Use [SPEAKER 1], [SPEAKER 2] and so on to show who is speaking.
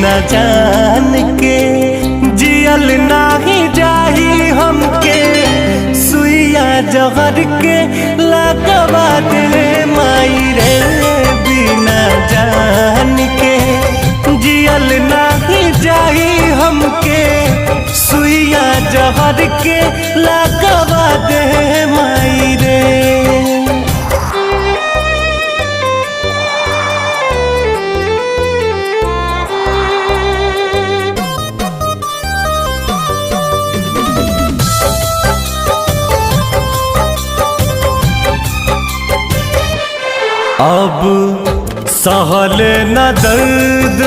[SPEAKER 1] बिना जान के जियल नाही जाही हमके सुइया जहर के लगवा दे माई रे बिना जान के जियल नाही जाही हमके सुइया जहर के लगवा दे माई रे। अब सहल न दर्द